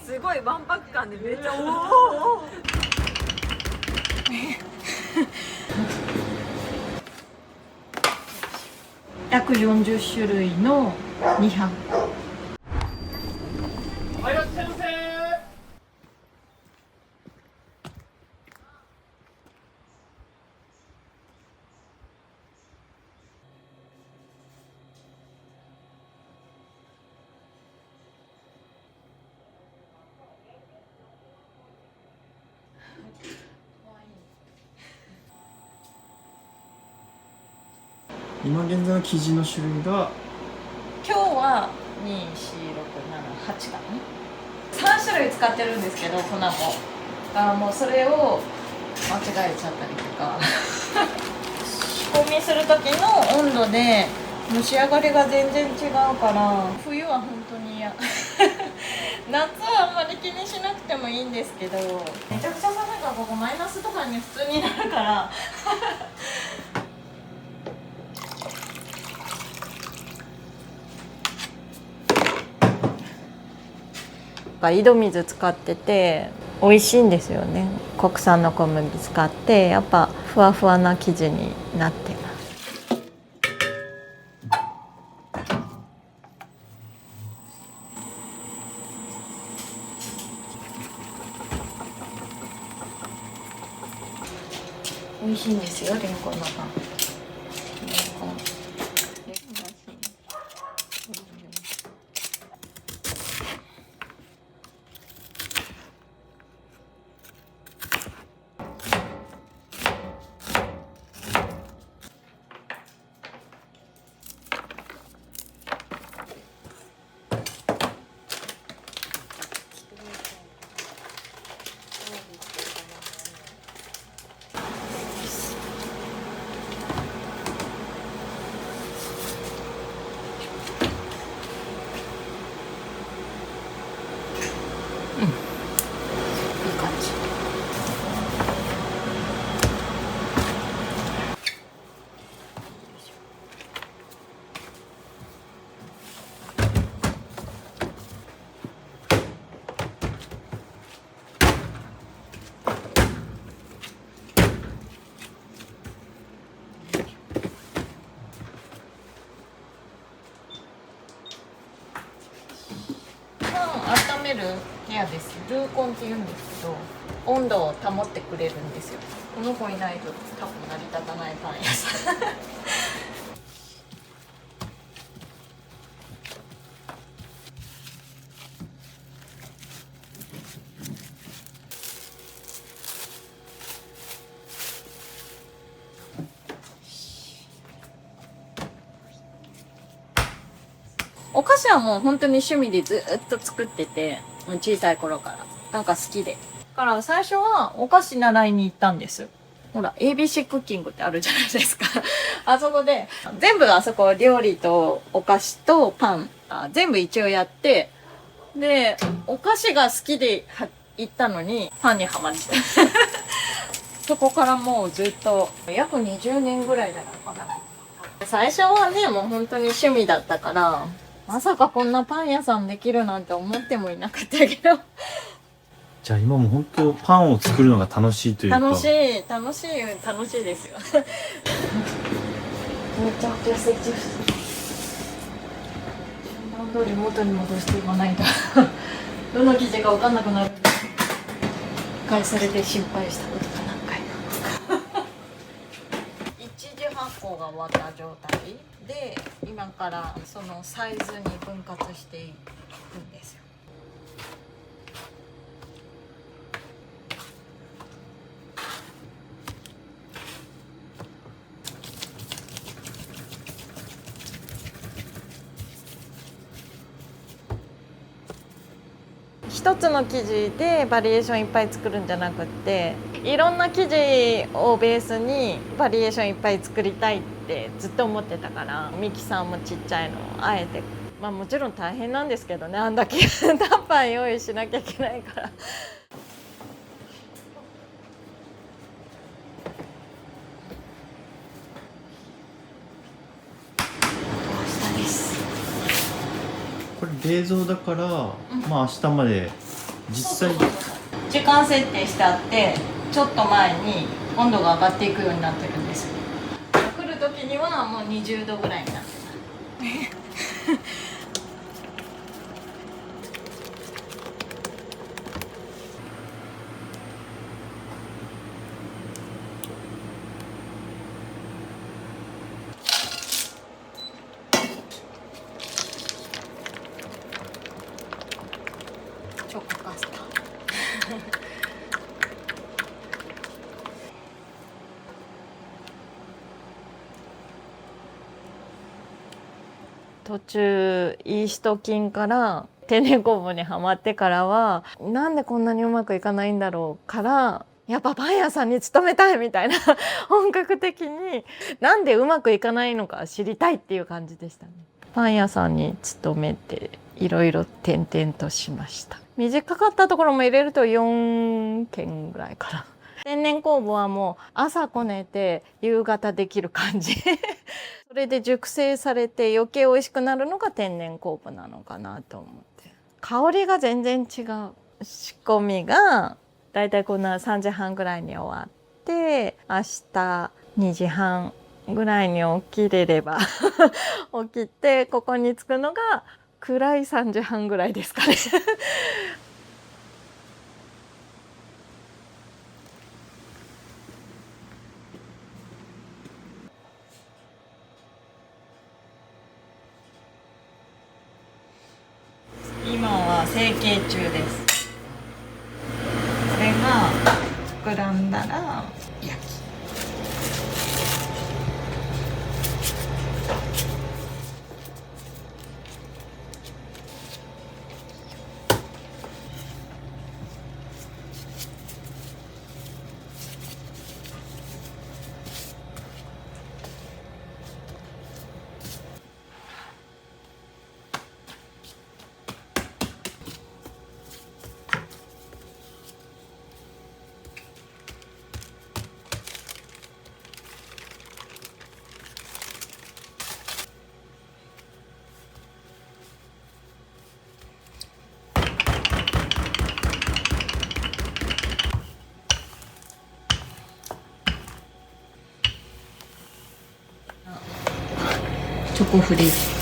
すごいわんぱく感でめっちゃおお140種類の200はい、いらっしゃいませ。今現在の生地の種類が今日は24678かな3種類使ってるんですけど粉ももうそれを間違えちゃったりとか仕込みする時の温度で蒸し上がりが全然違うから冬は本当に嫌夏はあんまり気にしなくてもいいんですけどめちゃくちゃ寒いからここマイナスとかに普通になるから井戸水使ってて美味しいんですよね。国産の小麦使ってやっぱふわふわな生地になってます。美味しいんですよ、レンコンのパン。温める部屋です。ルーコンって言うんですけど温度を保ってくれるんですよ。この子いないと多分成り立たないパン屋さんお菓子はもう本当に趣味でずっと作ってて、小さい頃からなんか好きで。だから最初はお菓子習いに行ったんです。ほら ABC クッキングってあるじゃないですかあそこで全部あそこ料理とお菓子とパン全部一応やって、でお菓子が好きで行ったのにパンにはまってそこからもうずっと約20年ぐらいだったかな。最初はねもう本当に趣味だったからまさかこんなパン屋さんできるなんて思ってもいなかったけどじゃあ今も本当パンを作るのが楽しいというか楽しいですよめちゃくちゃ設置順番通り元に戻していかないとどの生地か分かんなくなる。返されて心配したことが何回も一次発酵が終わった状態で今からそのサイズに分割していくんですよ。一つの生地でバリエーションいっぱい作るんじゃなくっていろんな生地をベースにバリエーションいっぱい作りたいってずっと思ってたからミキサーもちっちゃいのをあえてまあもちろん大変なんですけどねあんだけタッパー用意しなきゃいけないから。これ冷蔵だから、まあ明日まで実際時間設定してあって、ちょっと前に温度が上がっていくようになってるんです。来る時にはもう20度ぐらいになってます。チョコパスタ。途中イースト菌から天然酵母にはまってからは、なんでこんなにうまくいかないんだろうから、やっぱパン屋さんに勤めたいみたいな本格的になんでうまくいかないのか知りたいっていう感じでしたね。パン屋さんに勤めていろいろ転々としました。短かったところも入れると4件ぐらいかな。天然酵母はもう朝こねて夕方できる感じそれで熟成されて余計美味しくなるのが天然酵母なのかなと思って、香りが全然違う。仕込みがだいたいこんな3時半ぐらいに終わって、明日2時半ぐらいに起きれれば起きてここに着くのが暗い3時半ぐらいですかね今は成形中です。これが膨らんだら焼き。チョコフレーク。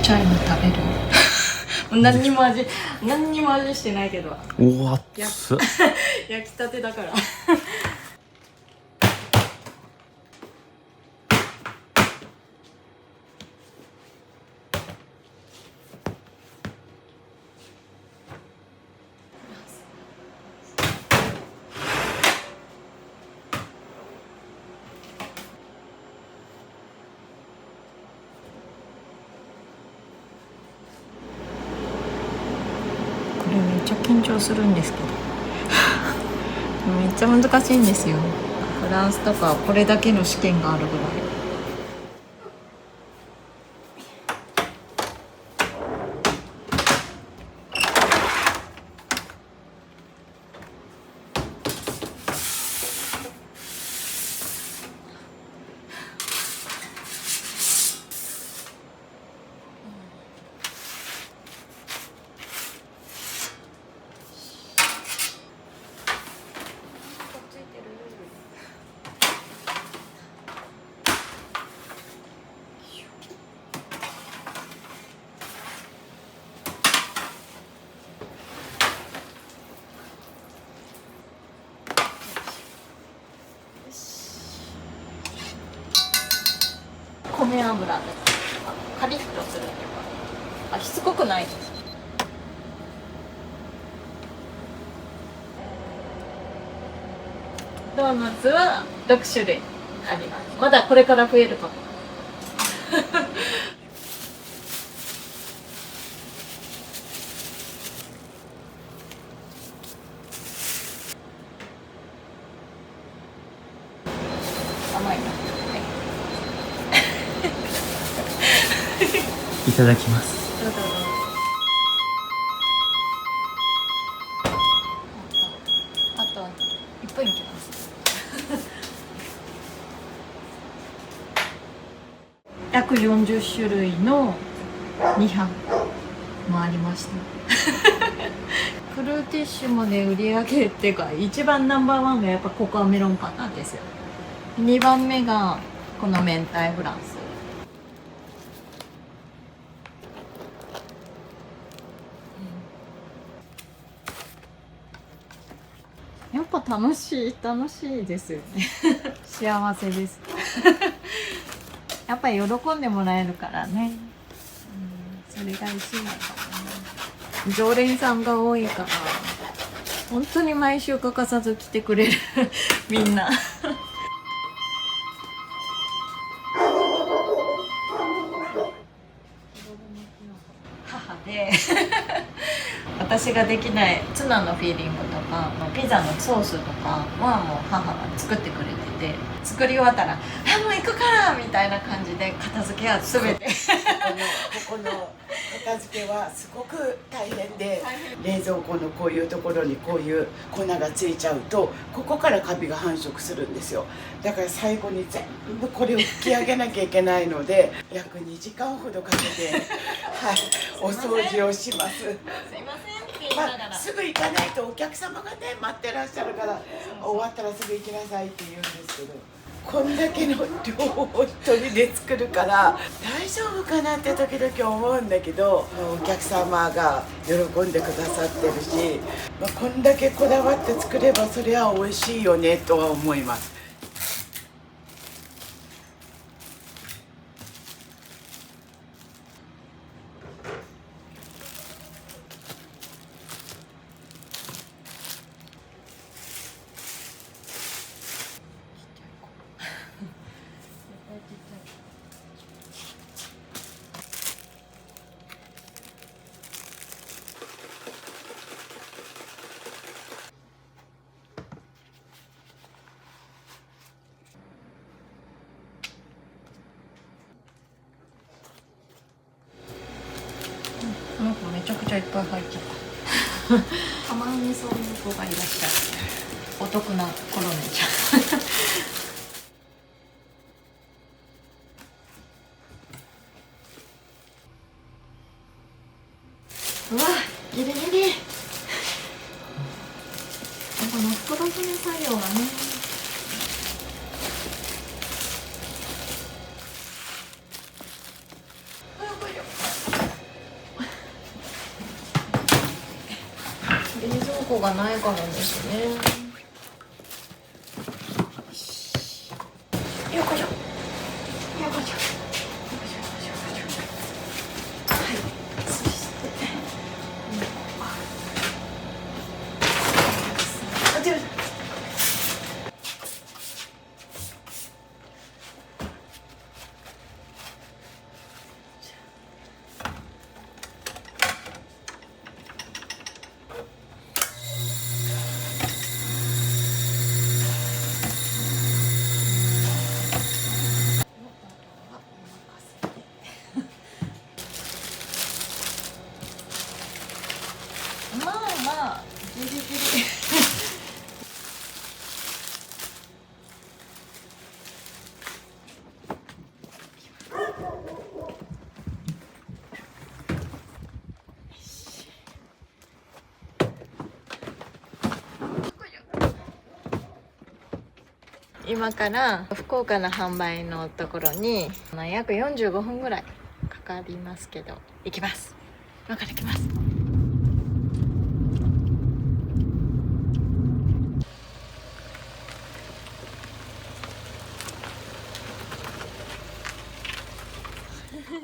チャイの食べる何にも味してないけど、おわっつ焼きたてだからこれめっちゃ緊張するんですけどめっちゃ難しいんですよ。フランスとかこれだけの試験があるぐらい。米油でカリッとするっていうか、しつこくないです。ドーナツは6種類あります。まだこれから増えると思う。甘いな。いただきます。どうぞどうぞ。あと1分いきます。約40種類の2班回りました。フルーティッシュもね、売り上げっていうか一番ナンバーワンがやっぱココアメロンパンなんですよ。2番目がこの明太フランス。やっぱ楽しいですよね。幸せです。やっぱり喜んでもらえるからね、それが一番かもね。常連さんが多いから本当に毎週欠かさず来てくれる。みんな。母で私ができないツナのフィーリングとかピザのソースとかはもう母が作ってくれてて、作り終わったら「あ、もう行くから!」みたいな感じで片付けは全てここの片付けはすごく大変で、冷蔵庫のこういうところにこういう粉がついちゃうとここからカビが繁殖するんですよ。だから最後に全部これを拭き上げなきゃいけないので約2時間ほどかけて、はい、お掃除をします。すいませんって言いながら、すぐ行かないとお客様がね待ってらっしゃるから、終わったらすぐ行きなさいって言うんですけど、こんだけの量を一人で作るから大丈夫かなって時々思うんだけど、お客様が喜んでくださってるし、こんだけこだわって作ればそりゃ美味しいよねとは思います。なんかめちゃくちゃいっぱい入ってた。たまにそういう子がいらっしゃる。お得なコロネちゃん。うわ、ギリギリ。この袋詰め作業がね。冷蔵庫がないからですね。よこしょ。よこしょ。よこしょ。よこしょ。はい。そして。あ、違う。まあまあギリギリ。今から福岡の販売のところに約45分ぐらいかかりますけど行きます。今から行きます。こ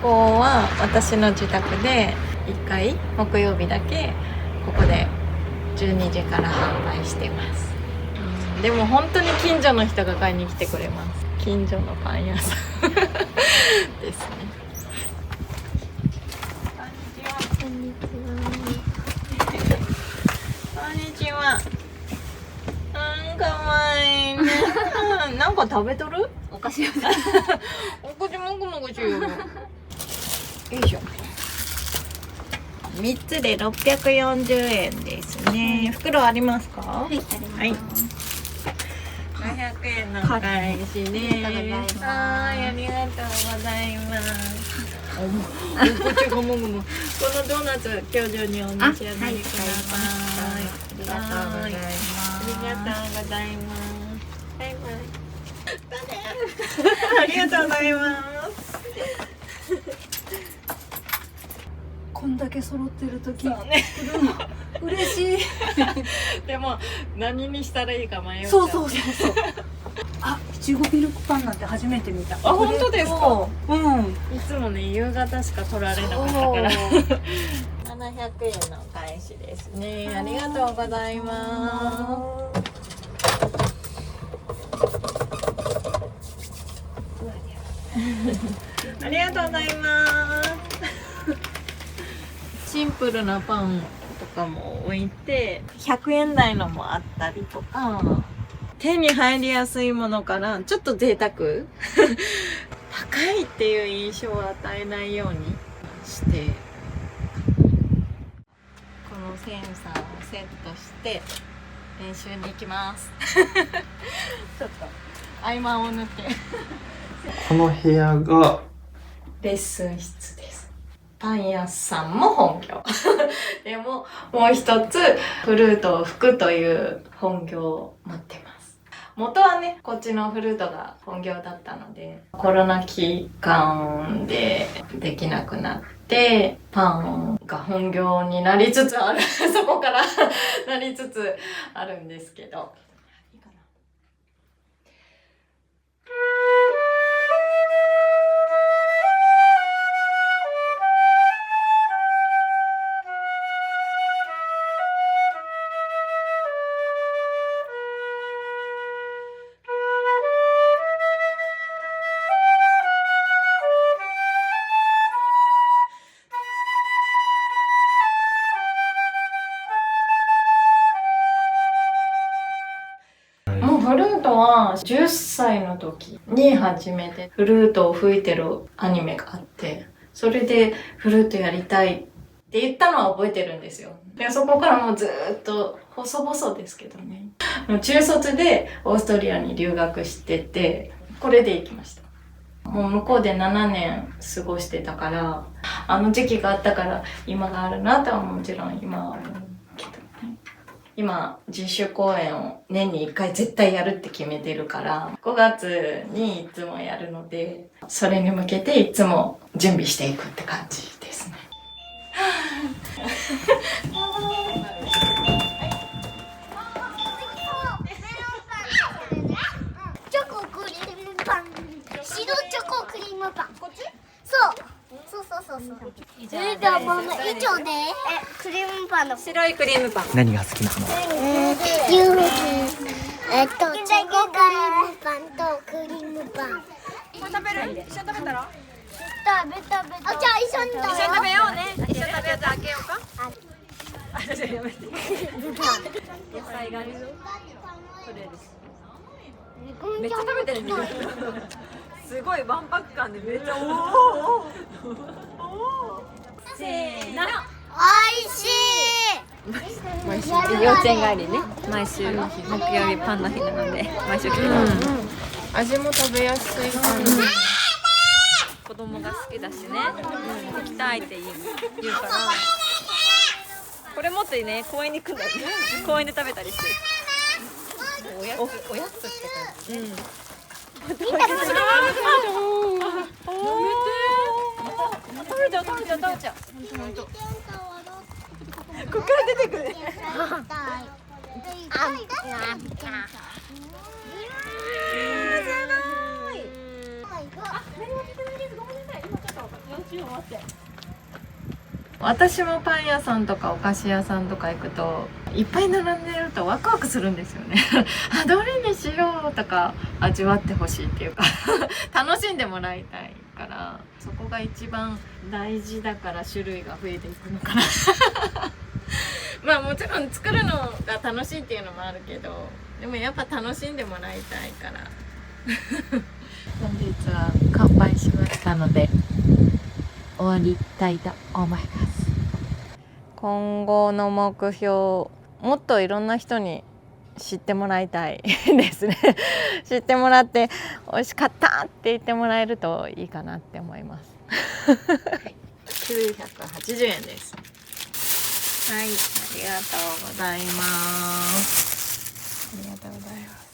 こは私の自宅で1回木曜日だけここで12時から販売してます。でも本当に近所の人が買いに来てくれます。近所のパン屋さんですね。こんにちは。こんにちは。かわいいね。なんか食べとる？お菓子屋さん。お口もぐもぐしよう。よいしょ。3つで640円ですね。袋ありますか？はい、あります。はい。500円のお返しです。はい、ありがとうございます。お口ごもぐも。このドーナツ今日中にお召し上がりください。ありがとうございます。ありがとうございます。バイバイ。ありがとうございます。こんだけ揃ってる時、そうね。嬉しい。でも何にしたらいいか迷っちゃう。そうそうそうそう。あ、いちごミルクパンなんて初めて見た。あ、本当ですか？うん。いつもね夕方しか取られなかったから。700円のお返しですね。ありがとうございます。ありがとうございます。シンプルなパンとかも置いて、100円台のもあったりとか、手に入りやすいものからちょっと贅沢高いっていう印象を与えないようにしてこのセンサーをセットして練習に行きますちょっと合間を縫ってこの部屋がレッスン室です。パン屋さんも本業でももう一つフルートを吹くという本業を持ってます。元はねこっちのフルートが本業だったのでコロナ期間でできなくなってパンが本業になりつつあるそこからなりつつあるんですけどいいかな。フルートは10歳の時に初めてフルートを吹いてるアニメがあって、それでフルートやりたいって言ったのは覚えてるんですよ。で、そこからもうずっと細々ですけどね。中卒でオーストリアに留学してて、これで行きました。もう向こうで7年過ごしてたから、あの時期があったから今があるなとはもちろん今は思うけどね。今自主公演を年に1回絶対やるって決めてるから5月にいつもやるのでそれに向けていつも準備していくって感じですね。チョコクリームパン、白チョコクリームパン。こっち？そう。それではママ以上でクリームパンの白いクリームパン。何が好きなの？チョコクリームパンとクリームパン。これ食べる？一緒に食べたら？食べた。あ、じゃあ一緒に食べよう。一緒に食べようね。一緒に食べよう。じゃあ開けようか。あ、じゃあやめて。野菜があるぞ。これです。めっちゃ食べてるね。すごいわんぱく感でめっちゃおお。せーの。おいしい。幼稚園帰りね。毎週木曜日パンの日なので毎週来てます。味も食べやすい感じ。子供が好きだしね。行きたいって言うから。これ持ってね公園に行くんだよね。公園で食べたりして。おやつって感じ。食べちゃう。ここから出てくる。私もパン屋さんとかお菓子屋さんとか行くといっぱい並んでるとワクワクするんですよねあ、どれにしようとか味わってほしいっていうか楽しんでもらいたいからそこが一番大事だから種類が増えていくのかなまあもちろん作るのが楽しいっていうのもあるけどでもやっぱ楽しんでもらいたいから本日は乾杯しましたので終わりたいと思います。今後の目標、もっといろんな人に知ってもらいたいですね知ってもらって美味しかったって言ってもらえるといいかなって思います980円です。はい、ありがとうございます。ありがとうございます。